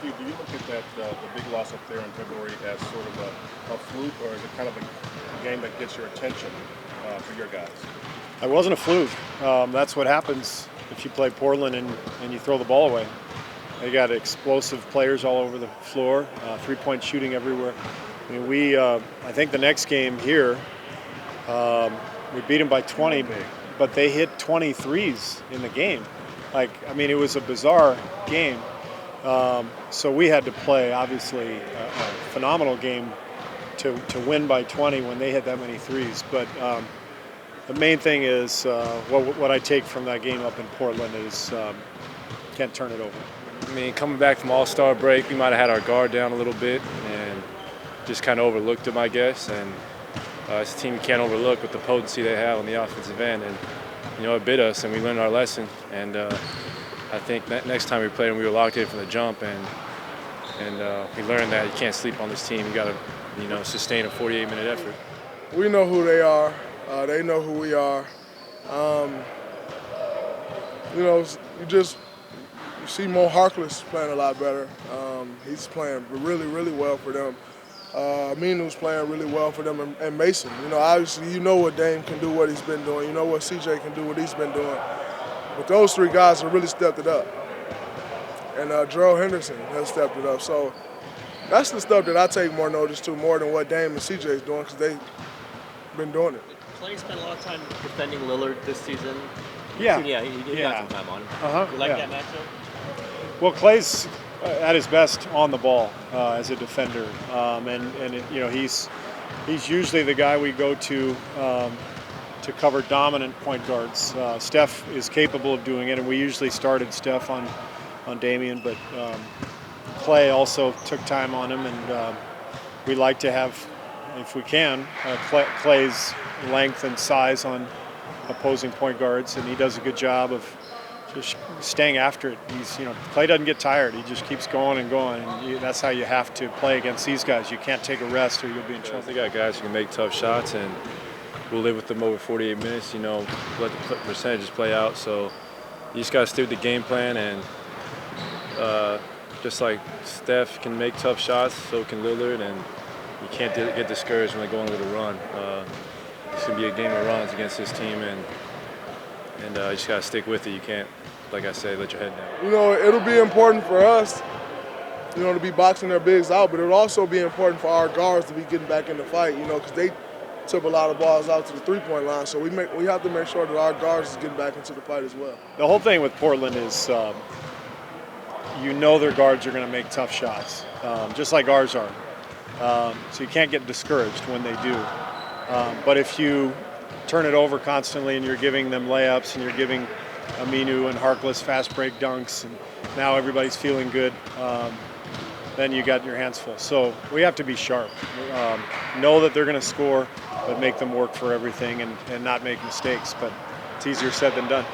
Steve, do you look at that the big loss up there in February as sort of a fluke, or is it kind of a game that gets your attention for your guys? It wasn't a fluke. That's what happens if you play Portland and you throw the ball away. They got explosive players all over the floor, three-point shooting everywhere. I mean, I think the next game here, we beat them by 20, but they hit 23s in the game. I mean, it was a bizarre game. So we had to play, obviously, a phenomenal game to win by 20 when they hit that many threes. But the main thing is what I take from that game up in Portland is can't turn it over. I mean, coming back from All-Star break, we might have had our guard down a little bit and just kind of overlooked them, I guess. And it's a team you can't overlook with the potency they have on the offensive end. And, it bit us, and we learned our lesson. And I think next time we played them, we were locked in from the jump. And we learned that you can't sleep on this team. You got to, sustain a 48-minute effort. We know who they are. They know who we are. You see Mo Harkless playing a lot better. He's playing really, really well for them. Aminu's playing really well for them, and Mason. Obviously, what Dame can do, what he's been doing. You know what CJ can do, what he's been doing. But those three guys have really stepped it up. And Jarrell Henderson has stepped it up. So that's the stuff that I take more notice to, more than what Dame and CJ is doing, because they've been doing it. Clay spent a lot of time defending Lillard this season. Yeah. He got some time on him. You like that matchup? Well, Clay's at his best on the ball as a defender, he's usually the guy we go to cover dominant point guards. Steph is capable of doing it, and we usually started Steph on Damian, but Clay also took time on him, and we like to have, if we can, Clay's length and size on opposing point guards, and he does a good job of just staying after it. Clay doesn't get tired. He just keeps going and going, and that's how you have to play against these guys. You can't take a rest or you'll be in trouble. They got guys who can make tough shots, and we'll live with them over 48 minutes, let the percentages play out. So you just got to stick with the game plan, and just like Steph can make tough shots, so can Lillard, and you can't get discouraged when they go on a little run. It's going to be a game of runs against this team, and you just got to stick with it. You can't, like I say, let your head down. It'll be important for us, to be boxing their bigs out, but it'll also be important for our guards to be getting back in the fight, because they took a lot of balls out to the three-point line. So we have to make sure that our guards is getting back into the fight as well. The whole thing with Portland is their guards are going to make tough shots, just like ours are. So you can't get discouraged when they do. But if you turn it over constantly and you're giving them layups and you're giving Aminu and Harkless fast break dunks, and now everybody's feeling good, then you got your hands full. So we have to be sharp. Know that they're going to score, but make them work for everything and not make mistakes. But it's easier said than done.